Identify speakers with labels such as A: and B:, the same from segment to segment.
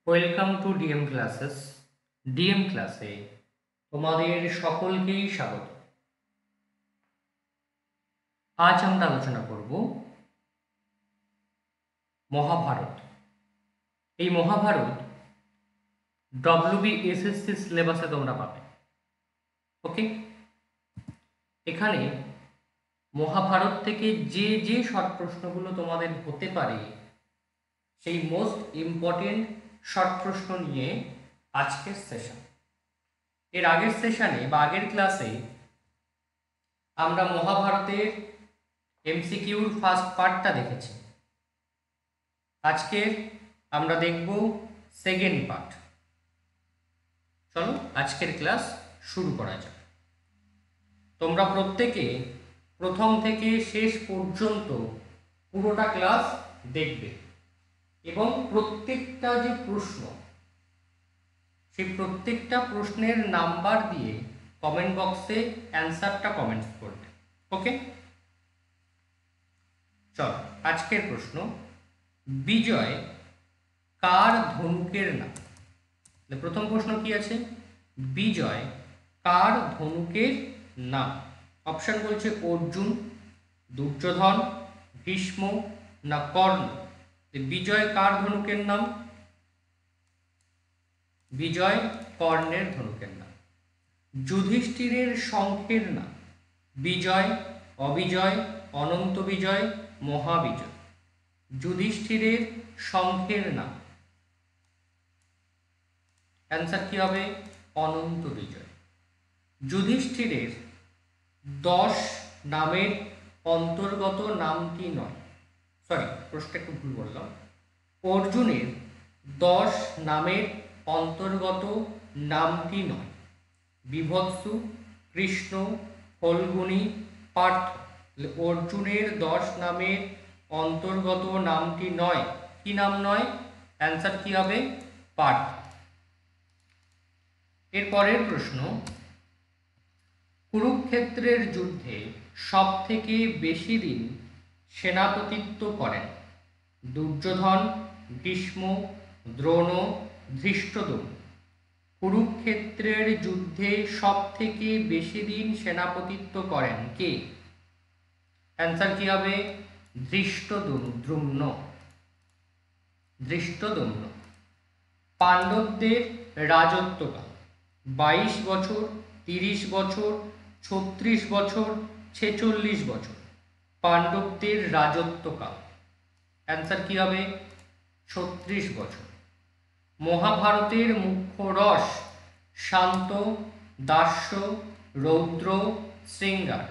A: Welcome to DM classes. DM ক্লাসে তোমাদের সকলকেই স্বাগত। আজ আমরা আলোচনা করব মহাভারত। এই মহাভারত ডব্লিউবিএসএসসি সিলেবাসে তোমরা পাবে। ওকে, এখানে মহাভারত থেকে যে যে শর্ট প্রশ্নগুলো তোমাদের হতে পারে সেই মোস্ট ইম্পর্টেন্ট শর্ট প্রশ্ন নিয়ে আজকের সেশন। এর আগের সেশনে বা আগের ক্লাসে আমরা মহাভারতের এমসিকিউর ফার্স্ট পার্টটা দেখেছি। আজকে আমরা দেখব সেকেন্ড পার্ট। চলো আজকের ক্লাস শুরু করা যাক। তোমরা প্রত্যেকে প্রথম থেকে শেষ পর্যন্ত পুরোটা ক্লাস দেখবে এবং প্রত্যেকটা যে প্রশ্ন সেই প্রত্যেকটা প্রশ্নের নাম্বার দিয়ে কমেন্ট বক্সে অ্যান্সারটা কমেন্টস করবে। ওকে, চলো আজকের প্রশ্ন, বিজয় কার ধনুকের নাম? প্রথম প্রশ্ন কি আছে, বিজয় কার ধনুকের নাম? অপশন বলছে অর্জুন, দুর্যোধন, ভীষ্ম না কর্ণ। বিজয় কার ধনুকের নাম? বিজয় কর্ণের ধনুকের নাম। যুধিষ্ঠিরের শঙ্খের নাম? বিজয়, অবিজয়, অনন্ত বিজয়, মহাবিজয়। যুধিষ্ঠিরের শঙ্খের নাম অ্যান্সার কি হবে? অনন্ত বিজয়। যুধিষ্ঠিরের 10 নামের অন্তর্গত নামটি নয়, সরি প্রশ্নটা একটু ভুল বললাম। অর্জুনের 10 নামের অন্তর্গত নামটি নয়। বিভৎসু, কৃষ্ণ, ফল্গুনী, পার্থ। অর্জুনের 10 নামের অন্তর্গত নামটি নয়। কি নাম নয়? অ্যান্সার কি হবে? পার্থ। এর পরের প্রশ্ন, কুরুক্ষেত্রের যুদ্ধে সব থেকে বেশি দিন সেনাপতিত্ব করেন? দুর্যোধন, ভীষ্ম, দ্রোণ, ধৃষ্টদ্যুম্ন। কুরুক্ষেত্রের যুদ্ধে সব থেকে বেশি দিন সেনাপতিত্ব করেন কে? অ্যান্সার কি হবে? ধৃষ্টদ্যুম্ন। ধৃষ্টদ্যুম্ন। পাণ্ডবদের রাজত্বকাল 22 বছর, 30 বছর, 36 বছর, 46 বছর। পাণ্ডবদের রাজত্বকাল অ্যান্সার কি হবে? 36 বছর। মহাভারতের মুখ্য রস শান্ত, দাস্য, রৌদ্র, শৃঙ্গার।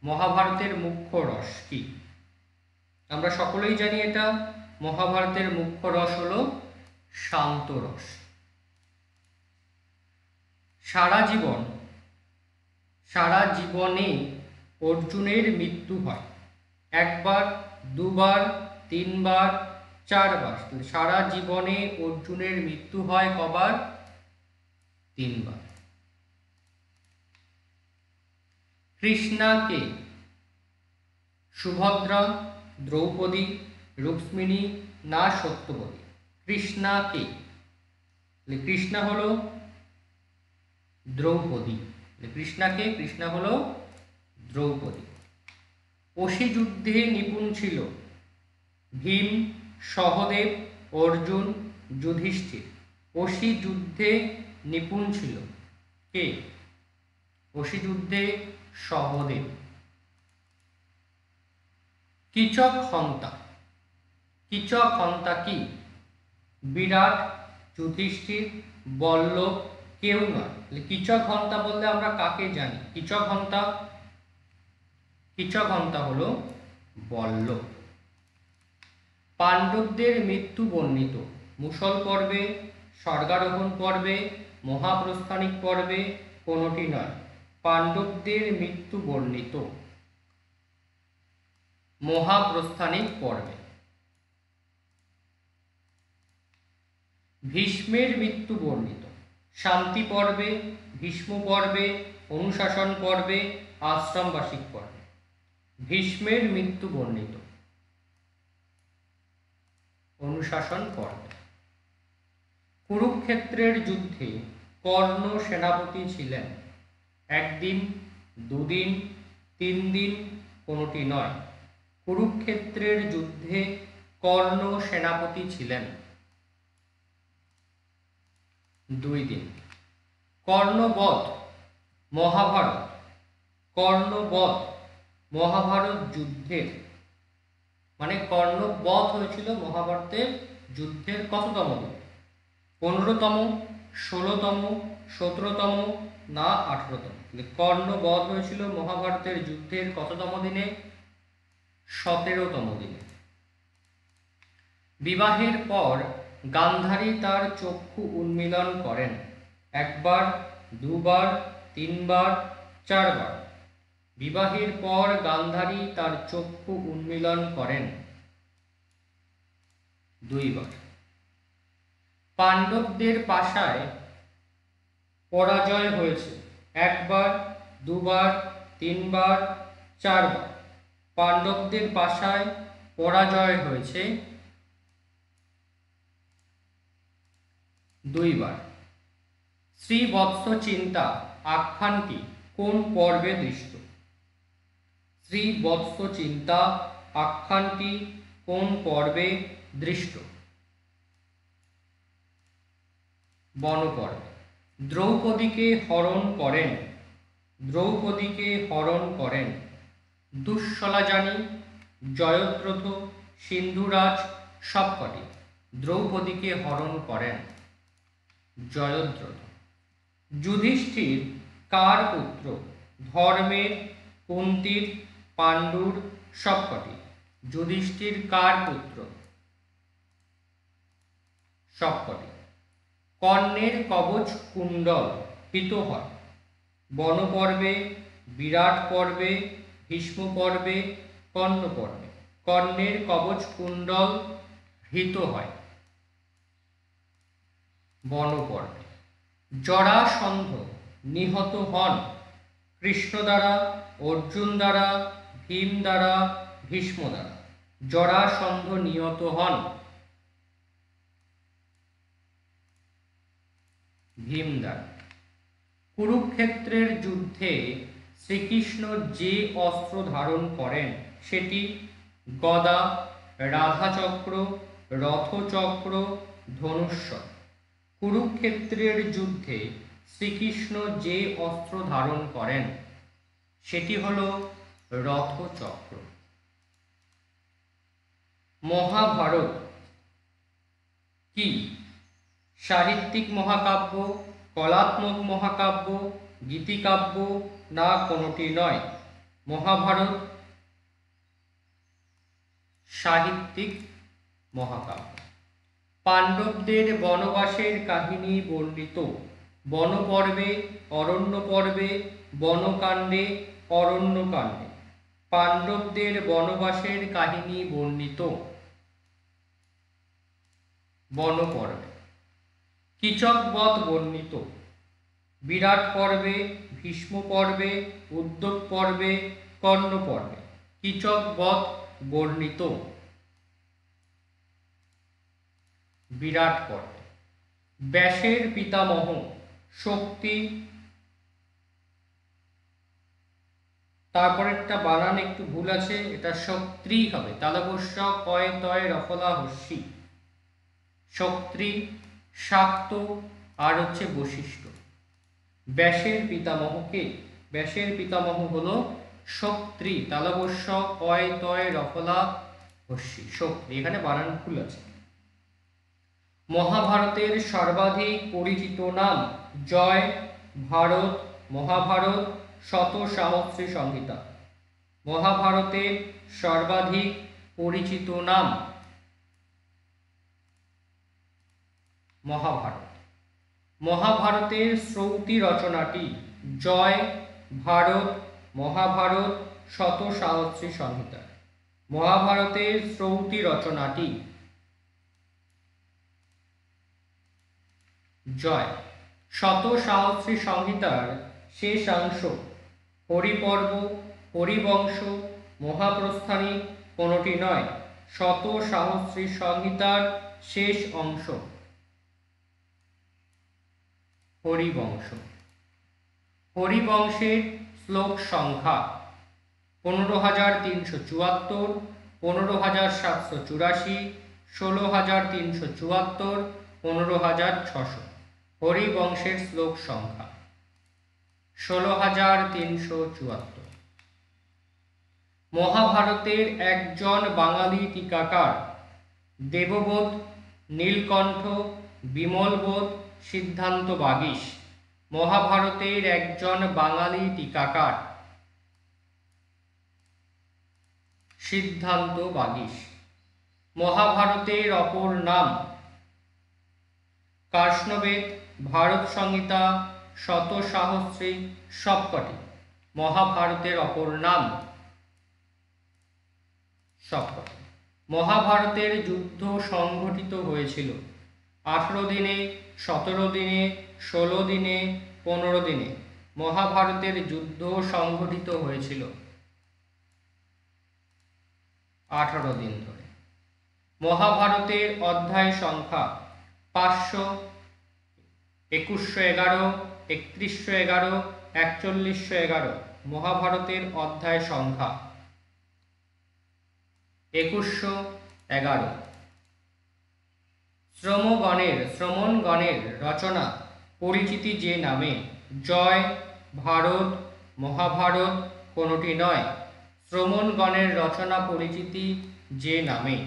A: মহাভারতের মুখ্য রস কি? আমরা সকলেই জানি এটা মহাভারতের মুখ্য রস হলো শান্ত রস। সারা জীবনে অর্জুনের মৃত্যু হয় একবার, দুবার, 3 বার, 4 বার। সারা জীবনে অর্জুনের মৃত্যু হয় কবার? 3 বার। কৃষ্ণা কে? সুভদ্রা, দ্রৌপদী, রুক্মিণী না সত্যবতী? কৃষ্ণা কে? কৃষ্ণা হলো দ্রৌপদী। কৃষ্ণাকে? কৃষ্ণা হলো দ্রৌপদী। অসি যুদ্ধে নিপুণ ছিল ভীম, সহদেব, অর্জুন, যুধিষ্ঠির। অসি যুদ্ধে নিপুণ ছিল কে? অসি যুদ্ধে সহদেব। কিচক হন্তা। কিচক হন্তা কি? বিরাট, যুধিষ্ঠির, বল্লভ, কেউ নয়। কিচক হন্তা বলতে আমরা কাকে জানি? কিচক হন্তা হলো বল্লভ। পাণ্ডবদের মৃত্যু বর্ণিত মুসল পর্বে, স্বর্গারোহণ পর্বে, মহাপ্রস্থানিক পর্বে, কোনটি নয়। পাণ্ডবদের মৃত্যু বর্ণিত মহাপ্রস্থানিক পর্বে। ভীষ্মের মৃত্যু বর্ণিত শান্তি পর্বে, ভীষ্ম পর্বে, অনুশাসন পর্বে, আশ্রমবাসিক পর্বে। ভীষ্মের মৃত্যু বর্ণিত অনুশাসন পর্বে। কুরুক্ষেত্রের যুদ্ধে কর্ণ সেনাপতি ছিলেন। একদিন, দুদিন, 3 দিন, কোনোটি নয়। কুরুক্ষেত্রের যুদ্ধে কর্ণ সেনাপতি ছিলেন 2 দিন। কর্ণবধ মহাভারত, কর্ণবধ মহাভারত যুদ্ধের মানে কর্ণবধ হয়েছিল মহাভারতের যুদ্ধের কততম দিন? 15তম, 16তম, 17তম না 18তম? কর্ণবধ হয়েছিল মহাভারতের যুদ্ধের কততম দিনে? 17তম দিনে। বিবাহের পর গান্ধারী তার চক্ষু উন্মীলন করেন। 1 বার, 2 বার, 3 বার, 4 বার। বিবাহের পর গান্ধারী তার চক্ষু উন্মীলন করেন 2 বার। পাণ্ডবদের পাশায় পরাজয় হয়েছে 1 বার, 2 বার, 3 বার, 4 বার। পাণ্ডবদের পাশায় পরাজয় হয়েছে 2 বার। শ্রীবৎস চিন্তা আখ্যানটি কোন পর্বে দৃষ্ট? শ্রীবৎস চিন্তা আখ্যানটি কোন পর্বে দৃষ্ট? বনপর্বে। দ্রৌপদীকে হরণ করেন, দ্রৌপদীকে হরণ করেন দুঃশলাজানি, জয়দ্রথ, সিন্ধুরাজ সবকটি। দ্রৌপদীকে হরণ করেন জয়দ্রথ। যুধিষ্ঠির কার পুত্র? ধর্মের, কুন্তির, পাণ্ডুর সবকটি। যুধিষ্ঠির কার পুত্র? সবকটি। কর্ণের কবচ কুণ্ডল হৃত হয় বনপর্বে, বিরাট পর্বে, ভীষ্ম পর্বে, কর্ণ পর্বে। কর্ণের কবচ কুণ্ডল হৃত হয় বনপর্বে। জরাসন্ধ নিহত হন কৃষ্ণ দ্বারা, অর্জুন দ্বারা, ভীম দ্বারা, ভীষ্ম দ্বারা। জরাসন্ধ নিহত হন ভীম দ্বারা। কুরুক্ষেত্রের যুদ্ধে শ্রীকৃষ্ণ যে অস্ত্র ধারণ করেন সেটি গদা, রাধাচক্র, রথচক্র, ধনুস্বর। কুরুক্ষেত্রের যুদ্ধে শ্রীকৃষ্ণ যে অস্ত্র ধারণ করেন সেটি হল রথচক্র। মহাভারত কি সাহিত্যিক মহাকাব্য, কলাত্মক মহাকাব্য, গীতিকাব্য না কোনোটি নয়? মহাভারত সাহিত্যিক মহাকাব্য। পাণ্ডবদের বনবাসের কাহিনী বর্ণিত বনপর্বে, অরণ্য পর্বে, বনকাণ্ডে, অরণ্যকাণ্ডে। পাণ্ডবদের বনবাসের কাহিনী বর্ণিত বনপর্বে। কীচকবধ বর্ণিত বিরাট পর্বে, ভীষ্ম পর্বে, উদ্যোগ পর্বে, কর্ণ পর্বে। কীচকবধ বর্ণিত বিরাট পর্বে। ব্যাসের পিতামহ শক্তি, তারপরেরটা বানান একটু ভুল আছে, এটা শক্তি হবে, তালবস্য কয় তয় রফলা হস্যি। শক্তি, শাক্ত আর হচ্ছে বশিষ্ঠ। ব্যাসের পিতামহকে, ব্যাসের পিতামহ হলো শক্তি, তালবস্য কয় তয় রফলা হস্যি, শক্তি। এখানে বানান ভুল আছে। মহাভারতের সর্বাধিক পরিচিত নাম? জয়, ভারত, মহাভারত, শত সাহস্রী সংহিতা। মহাভারতের সর্বাধিক পরিচিত নাম মহাভারত। মহাভারতের শ্রৌতি রচনাটি? জয়, ভারত, মহাভারত, শত সাহস্রী সংহিতা। মহাভারতের শ্রৌতি রচনাটি জয়। শত সাহস্রী সংহিতার শেষাংশ হরিপর্ব, হরিবংশ, মহাপ্রস্থানী কোনোটি নয়। শত সাহস্রী সংহিতার শেষ অংশ হরিবংশ। হরিবংশের শ্লোক সংখ্যা 15,374, 15,784, 16,374, 15,600। হরিবংশের শ্লোক সংখ্যা 16,374। মহাভারতের একজন বাঙালি টিকাকার দেববোধ, নীলকণ্ঠ, বিমলবোধ, সিদ্ধান্ত বাগীশ। মহাভারতের একজন বাঙালি টিকাকার সিদ্ধান্ত বাগীশ। মহাভারতের অপর নাম কার্ষ্ণবেদ, ভারত সংহিতা, শতসাহস্রী সবকটি। মহাভারতের অপর নাম সবকটি। মহাভারতের যুদ্ধ সংঘটিত হয়েছিল 18 দিনে, 17 দিনে, 16 দিনে, 15 দিনে। মহাভারতের যুদ্ধ সংঘটিত হয়েছিল 18 দিন ধরে। মহাভারতের অধ্যায় সংখ্যা 500, 2111, 3111, 4111। মহাভারতের অধ্যায় সংখ্যা 2111। শ্রমণগণের রচনা পরিচিতি যে নামে, জয়, ভারত, মহাভারত কোনটি নয়। শ্রমণগণের রচনা পরিচিতি যে নামে,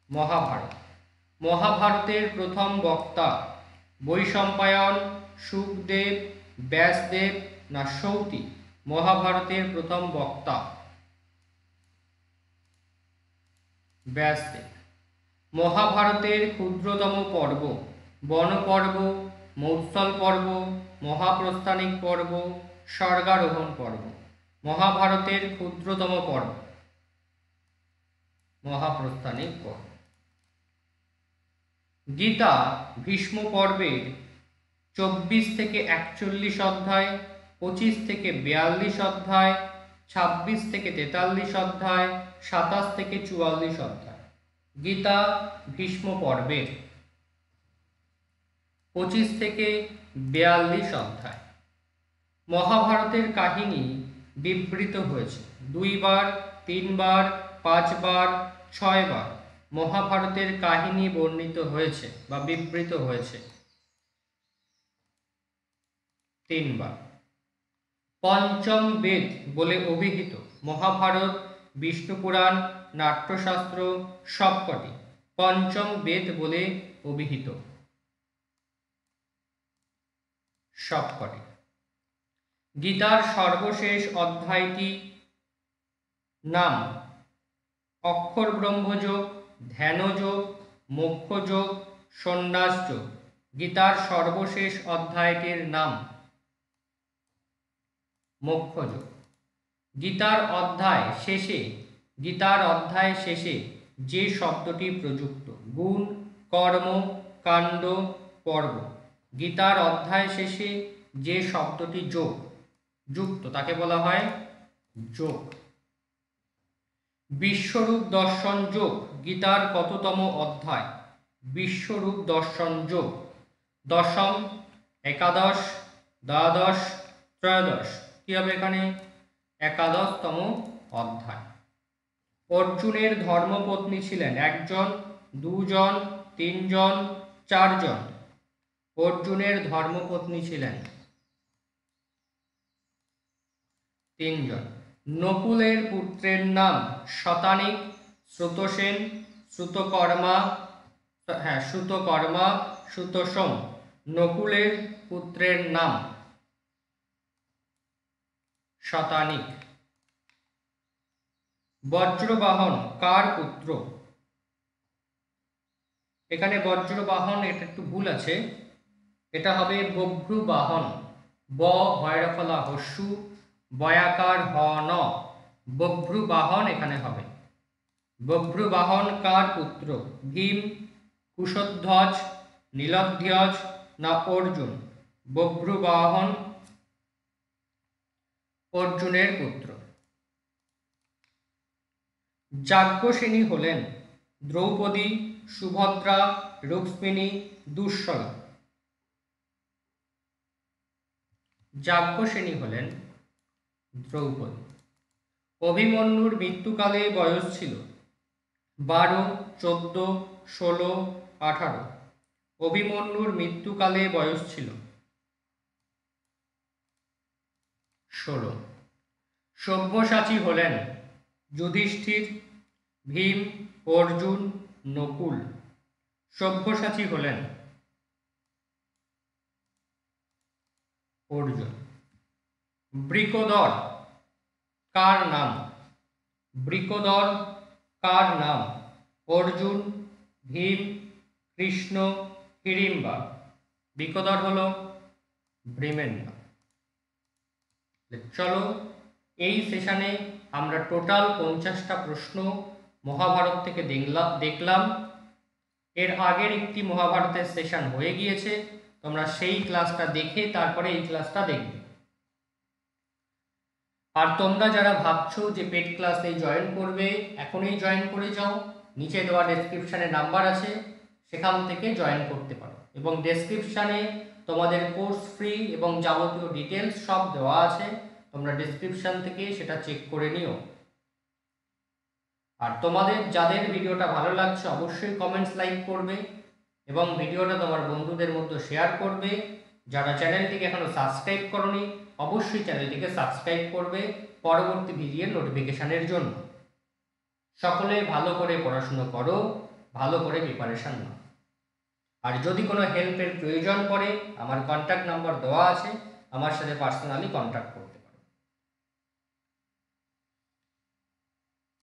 A: মহাভারত। মহাভারতের প্রথম বক্তা বৈশম্পায়ন, শুকদেব, ব্যাসদেব না সৌতি? মহাভারতের প্রথম বক্তা ব্যাসদেব। মহাভারতের ক্ষুদ্রতম পর্ব বনপর্ব, মৌৎসল পর্ব, মহাপ্রস্থানিক পর্ব, স্বর্গারোহণ পর্ব। মহাভারতের ক্ষুদ্রতম পর্ব মহাপ্রস্থানিক পর্ব। গীতা ভীষ্ম পর্বের 24 থেকে 41 অধ্যায়, 25 থেকে 42 অধ্যায়, 26 থেকে 43 অধ্যায়, 27 থেকে 44 অধ্যায়। গীতা ভীষ্ম পর্বের 25 থেকে 42 অধ্যায়। মহাভারতের কাহিনী বিবৃত হয়েছে 2 বার, 3 বার, 5 বার, 6 বার। মহাভারতের কাহিনী বর্ণিত হয়েছে বা বিবৃত হয়েছে 3 বার। পঞ্চম বেদ বলে অভিহিত মহাভারত, বিষ্ণু পুরাণ, নাট্যশাস্ত্র সবকটি পঞ্চম বেদ বলে অভিহিত সবকটি। গীতার সর্বশেষ অধ্যায়টি নাম অক্ষর ব্রহ্মযোগ, ধ্যানযোগ, মোক্ষযোগ, সন্ন্যাসযোগ। গীতার সর্বশেষ অধ্যায়টির নাম মোক্ষযোগ। গীতার অধ্যায় শেষে যে শব্দটি প্রযুক্ত গুণ, কর্ম, কাণ্ড, পর্ব। গীতার অধ্যায় শেষে যে শব্দটি যুক্ত তাকে বলা হয় যোগ। বিশ্বরূপ দর্শন যোগ গীতার কততম অধ্যায়? বিশ্বরূপ দর্শন যোগ দশম, একাদশ, দ্বাদশ, ত্রয়োদশ। কি হবে এখানে? একাদশতম অধ্যায়। অর্জুনের ধর্মপত্নী ছিলেন 1 জন, 2 জন, 3 জন, 4 জন। অর্জুনের ধর্মপত্নী ছিলেন 3 জন। নকুলের পুত্রের নাম শতানিক, শ্রুতসেন, শ্রুতকর্মা, শ্রুতসোম। নকুলের পুত্রের নাম শতানিক। বজ্রবাহন কার পুত্র? এখানে বজ্রবাহন এটা একটু ভুল আছে, এটা হবে বভ্রুবাহন। ব হয়রফলা হস্যু, বয়াকার হ ন, বভ্রুবাহন এখানে হবে। বভ্রুবাহন কার পুত্র? ভীম, কুশধ্বজ, নীলধ্বজ না অর্জুন? বভ্রুবাহন অর্জুনের পুত্র। যাজ্ঞসেনী হলেন দ্রৌপদী, সুভদ্রা, রুক্মিণী, দুঃশলা। যাজ্ঞসেনী হলেন দ্রৌপদী। অভিমন্যুর মৃত্যুকালে বয়স ছিল 12, 14, 16, 18। অভিমন্যুর মৃত্যুকালে বয়স ছিল 16। সব্যসাচী হলেন যুধিষ্ঠির, ভীম, অর্জুন, নকুল। সব্যসাচী হলেন অর্জুন। বৃকোদর কার নাম? বৃকোদর কার নাম? অর্জুন, ভীম, কৃষ্ণ, হিড়িম্বা। বৃকোদর হলো ভীমের নাম। চলো এই সেশনে আমরা টোটাল 50টা প্রশ্ন মহাভারত থেকে দেখলাম। এর আগের একটি মহাভারতের সেশন হয়ে গিয়েছে, তোমরা সেই ক্লাসটা দেখে তারপরে এই ক্লাসটা দেখবে। আর তোমরা যারা ভাবছো যে পেড ক্লাসে জয়েন করবে, এখনই জয়েন করে যাও। নিচে দেওয়া ডেসক্রিপশানে নাম্বার আছে, সেখান থেকে জয়েন করতে পারো। এবং ডেসক্রিপশানে তোমাদের কোর্স ফি এবং যাবতীয় ডিটেলস সব দেওয়া আছে, তোমরা ডেসক্রিপশান থেকে সেটা চেক করে নিও। আর তোমাদের যাদের ভিডিওটা ভালো লাগছে অবশ্যই কমেন্টস লাইক করবে এবং ভিডিওটা তোমার বন্ধুদের মধ্যে শেয়ার করবে। যারা চ্যানেলটিকে এখনো সাবস্ক্রাইব করনি অবশ্যই চ্যানেলটিকে সাবস্ক্রাইব করবে পরবর্তী ভিডিওর নোটিফিকেশানের জন্য। সকলে ভালো করে পড়াশুনো করো, ভালো করে প্রিপারেশান নাও। আর যদি কোনো হেল্পের প্রয়োজন পড়ে আমার কন্ট্যাক্ট নাম্বার দেওয়া আছে, আমার সাথে পার্সোনালি কন্ট্যাক্ট করো।